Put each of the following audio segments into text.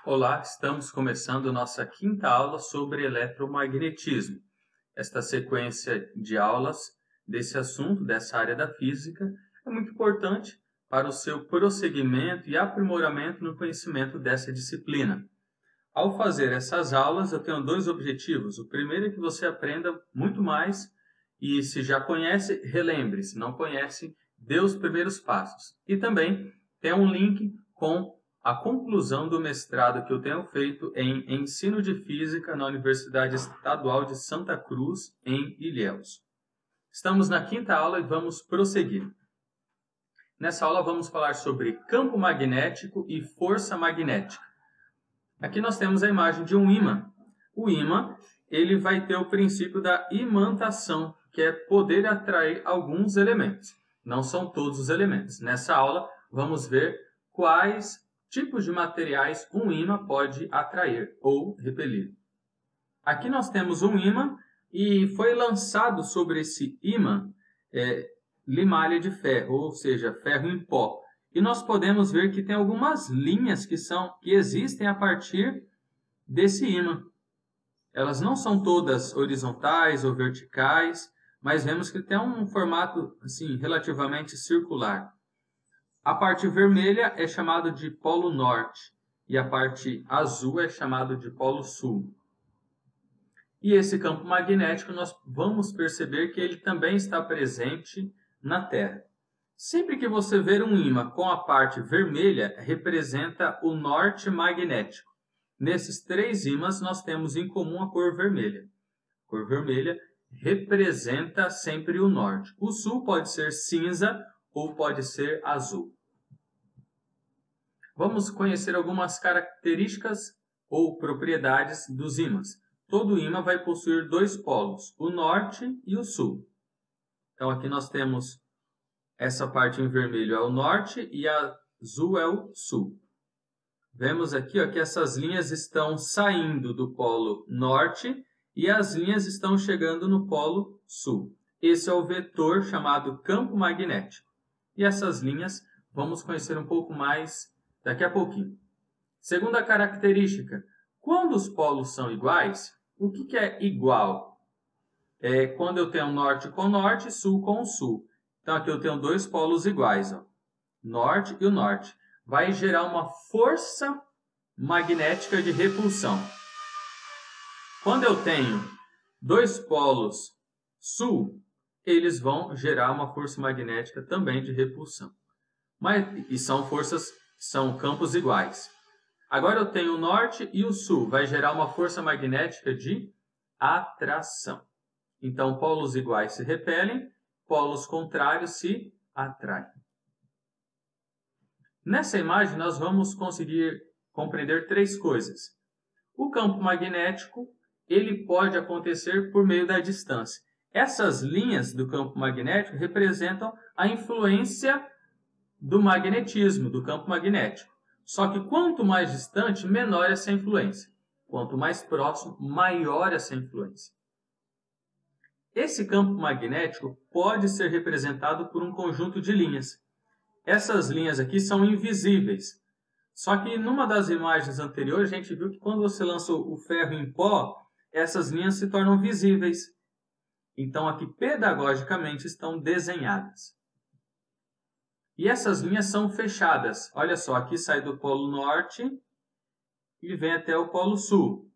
Olá, estamos começando nossa quinta aula sobre eletromagnetismo. Esta sequência de aulas desse assunto, dessa área da física, é muito importante para o seu prosseguimento e aprimoramento no conhecimento dessa disciplina. Ao fazer essas aulas, eu tenho dois objetivos. O primeiro é que você aprenda muito mais e, se já conhece, relembre. Se não conhece, dê os primeiros passos. E também tem um link com a conclusão do mestrado que eu tenho feito em Ensino de Física na Universidade Estadual de Santa Cruz, em Ilhéus. Estamos na quinta aula e vamos prosseguir. Nessa aula vamos falar sobre campo magnético e força magnética. Aqui nós temos a imagem de um ímã. O ímã ele vai ter o princípio da imantação, que é poder atrair alguns elementos. Não são todos os elementos. Nessa aula vamos ver quais tipos de materiais um ímã pode atrair ou repelir. Aqui nós temos um ímã e foi lançado sobre esse ímã limalha de ferro, ou seja, ferro em pó. E nós podemos ver que tem algumas linhas que existem a partir desse ímã. Elas não são todas horizontais ou verticais, mas vemos que tem um formato assim, relativamente circular. A parte vermelha é chamada de polo norte e a parte azul é chamada de polo sul. E esse campo magnético nós vamos perceber que ele também está presente na Terra. Sempre que você ver um ímã com a parte vermelha, representa o norte magnético. Nesses três ímãs nós temos em comum a cor vermelha. A cor vermelha representa sempre o norte. O sul pode ser cinza ou pode ser azul. Vamos conhecer algumas características ou propriedades dos ímãs. Todo ímã vai possuir dois polos, o norte e o sul. Então aqui nós temos essa parte em vermelho é o norte e a azul é o sul. Vemos aqui que essas linhas estão saindo do polo norte e as linhas estão chegando no polo sul. Esse é o vetor chamado campo magnético. E essas linhas vamos conhecer um pouco mais daqui a pouquinho. Segunda característica, quando os polos são iguais, o que é igual? É quando eu tenho norte com norte e sul com sul. Então aqui eu tenho dois polos iguais, norte e o norte. Vai gerar uma força magnética de repulsão. Quando eu tenho dois polos sul, eles vão gerar uma força magnética também de repulsão. E são campos iguais. Agora eu tenho o norte e o sul, vai gerar uma força magnética de atração. Então polos iguais se repelem, polos contrários se atraem. Nessa imagem nós vamos conseguir compreender três coisas. O campo magnético ele pode acontecer por meio da distância. Essas linhas do campo magnético representam a influência do magnetismo, do campo magnético. Só que quanto mais distante, menor essa influência. Quanto mais próximo, maior essa influência. Esse campo magnético pode ser representado por um conjunto de linhas. Essas linhas aqui são invisíveis. Só que numa das imagens anteriores, a gente viu que quando você lançou o ferro em pó, essas linhas se tornam visíveis. Então aqui, pedagogicamente, estão desenhadas. E essas linhas são fechadas. Olha só, aqui sai do polo norte e vem até o polo sul.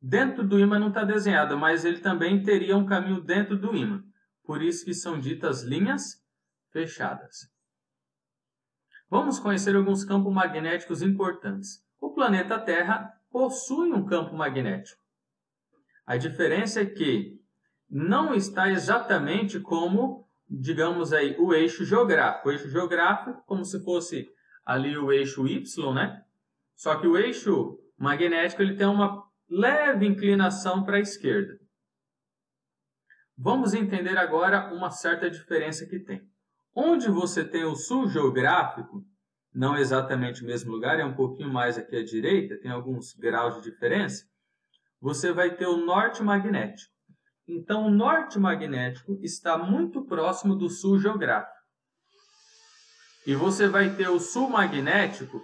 Dentro do ímã não está desenhado, mas ele também teria um caminho dentro do ímã. Por isso que são ditas linhas fechadas. Vamos conhecer alguns campos magnéticos importantes. O planeta Terra possui um campo magnético. A diferença é que não está exatamente como, digamos aí, o eixo geográfico. O eixo geográfico como se fosse ali o eixo Y, né? Só que o eixo magnético ele tem uma leve inclinação para a esquerda. Vamos entender agora uma certa diferença que tem. Onde você tem o sul geográfico, não exatamente o mesmo lugar, é um pouquinho mais aqui à direita, tem alguns graus de diferença, você vai ter o norte magnético. Então, o norte magnético está muito próximo do sul geográfico. E você vai ter o sul magnético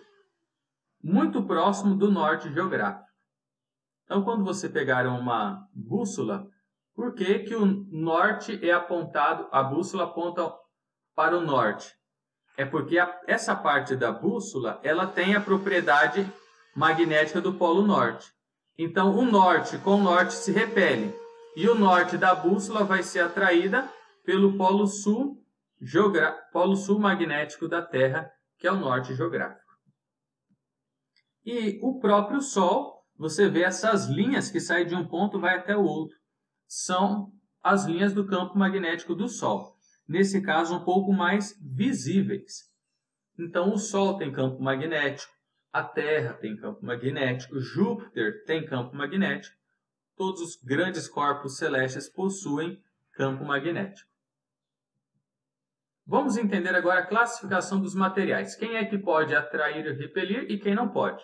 muito próximo do norte geográfico. Então, quando você pegar uma bússola, por que que o norte é apontado, a bússola aponta para o norte? É porque essa parte da bússola, ela tem a propriedade magnética do polo norte. Então, o norte com o norte se repele. E o norte da bússola vai ser atraída pelo polo sul magnético da Terra, que é o norte geográfico. E o próprio Sol, você vê essas linhas que saem de um ponto e vai até o outro. São as linhas do campo magnético do Sol. Nesse caso, um pouco mais visíveis. Então, o Sol tem campo magnético, a Terra tem campo magnético, Júpiter tem campo magnético. Todos os grandes corpos celestes possuem campo magnético. Vamos entender agora a classificação dos materiais. Quem é que pode atrair e repelir e quem não pode?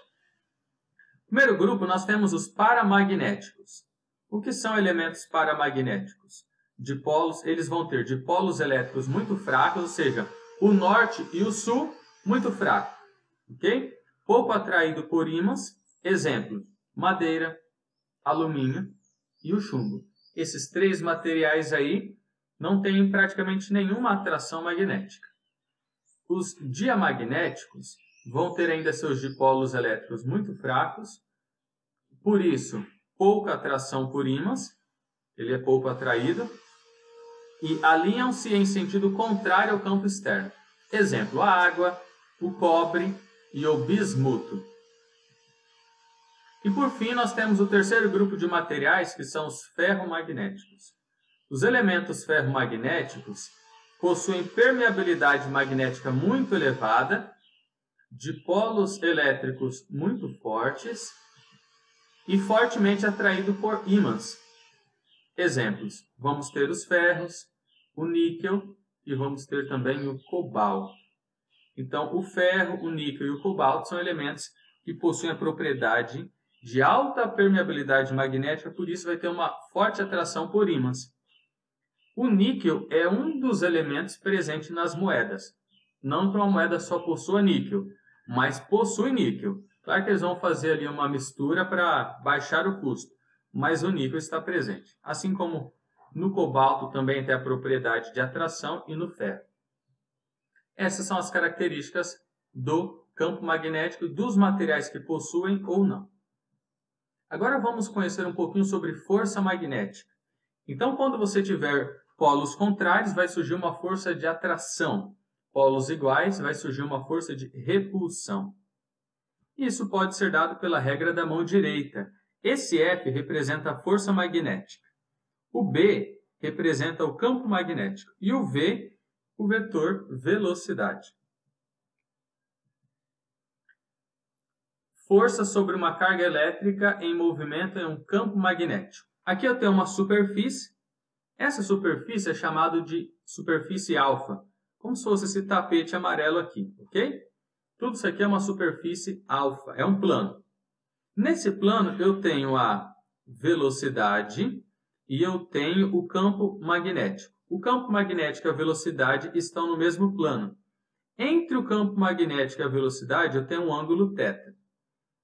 Primeiro grupo, nós temos os paramagnéticos. O que são elementos paramagnéticos? Dipolos, eles vão ter dipolos elétricos muito fracos, ou seja, o norte e o sul muito fraco, ok? Pouco atraído por ímãs, exemplo, madeira, alumínio e o chumbo. Esses três materiais aí não têm praticamente nenhuma atração magnética. Os diamagnéticos vão ter ainda seus dipolos elétricos muito fracos, por isso, pouca atração por ímãs, ele é pouco atraído, e alinham-se em sentido contrário ao campo externo. Exemplo, a água, o cobre e o bismuto. E por fim, nós temos o terceiro grupo de materiais, que são os ferromagnéticos. Os elementos ferromagnéticos possuem permeabilidade magnética muito elevada, dipolos elétricos muito fortes e fortemente atraído por ímãs. Exemplos, vamos ter os ferros, o níquel e vamos ter também o cobalto. Então, o ferro, o níquel e o cobalto são elementos que possuem a propriedade de alta permeabilidade magnética, por isso vai ter uma forte atração por ímãs. O níquel é um dos elementos presentes nas moedas. Não que uma moeda só possua níquel, mas possui níquel. Claro que eles vão fazer ali uma mistura para baixar o custo, mas o níquel está presente. Assim como no cobalto também tem a propriedade de atração e no ferro. Essas são as características do campo magnético dos materiais que possuem ou não. Agora vamos conhecer um pouquinho sobre força magnética. Então, quando você tiver polos contrários, vai surgir uma força de atração. Polos iguais, vai surgir uma força de repulsão. Isso pode ser dado pela regra da mão direita. Esse F representa a força magnética. O B representa o campo magnético. E o V, o vetor velocidade. Força sobre uma carga elétrica em movimento em um campo magnético. Aqui eu tenho uma superfície. Essa superfície é chamada de superfície alfa, como se fosse esse tapete amarelo aqui, ok? Tudo isso aqui é uma superfície alfa, é um plano. Nesse plano eu tenho a velocidade e eu tenho o campo magnético. O campo magnético e a velocidade estão no mesmo plano. Entre o campo magnético e a velocidade eu tenho um ângulo θ.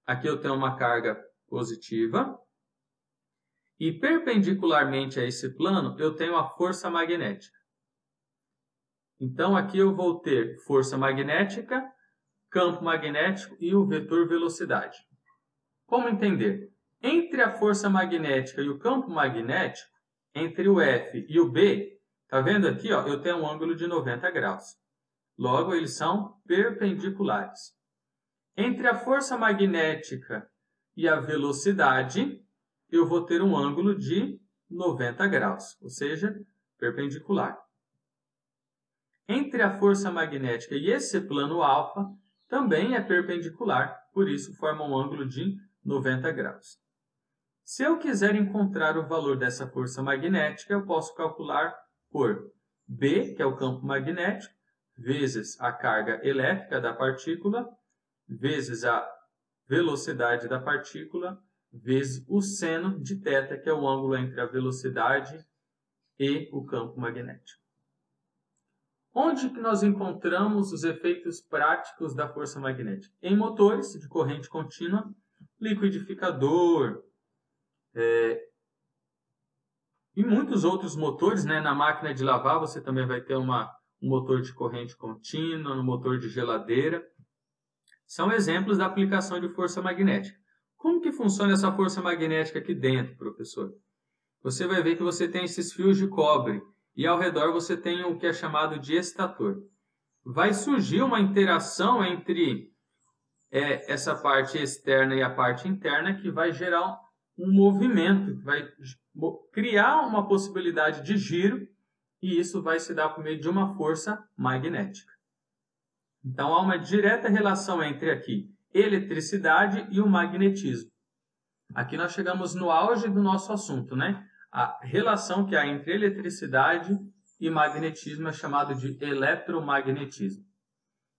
Aqui eu tenho uma carga positiva. E perpendicularmente a esse plano, eu tenho a força magnética. Então, aqui eu vou ter força magnética, campo magnético e o vetor velocidade. Como entender? Entre a força magnética e o campo magnético, entre o F e o B, está vendo aqui? Ó, eu tenho um ângulo de 90 graus. Logo, eles são perpendiculares. Entre a força magnética e a velocidade, eu vou ter um ângulo de 90 graus, ou seja, perpendicular. Entre a força magnética e esse plano alfa, também é perpendicular, por isso forma um ângulo de 90 graus. Se eu quiser encontrar o valor dessa força magnética, eu posso calcular por B, que é o campo magnético, vezes a carga elétrica da partícula, vezes a velocidade da partícula, vezes o seno de θ, que é o ângulo entre a velocidade e o campo magnético. Onde que nós encontramos os efeitos práticos da força magnética? Em motores de corrente contínua, liquidificador, e muitos outros motores, né? Na máquina de lavar você também vai ter um motor de corrente contínua, no motor de geladeira. São exemplos da aplicação de força magnética. Como que funciona essa força magnética aqui dentro, professor? Você vai ver que você tem esses fios de cobre e ao redor você tem o que é chamado de estator. Vai surgir uma interação entre essa parte externa e a parte interna que vai gerar um movimento, que vai criar uma possibilidade de giro e isso vai se dar por meio de uma força magnética. Então há uma direta relação entre aqui eletricidade e o magnetismo. Aqui nós chegamos no auge do nosso assunto, né? A relação que há entre eletricidade e magnetismo é chamado de eletromagnetismo.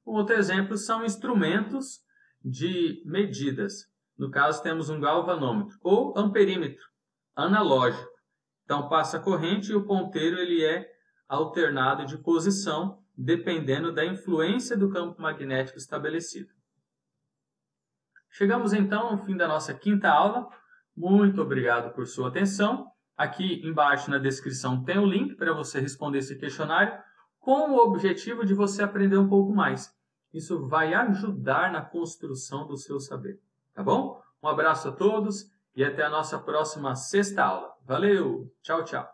Um outro exemplo são instrumentos de medidas. No caso, temos um galvanômetro ou amperímetro analógico. Então, passa a corrente e o ponteiro ele é alternado de posição dependendo da influência do campo magnético estabelecido. Chegamos então ao fim da nossa quinta aula. Muito obrigado por sua atenção. Aqui embaixo na descrição tem o link para você responder esse questionário com o objetivo de você aprender um pouco mais. Isso vai ajudar na construção do seu saber. Tá bom? Um abraço a todos e até a nossa próxima sexta aula. Valeu! Tchau, tchau!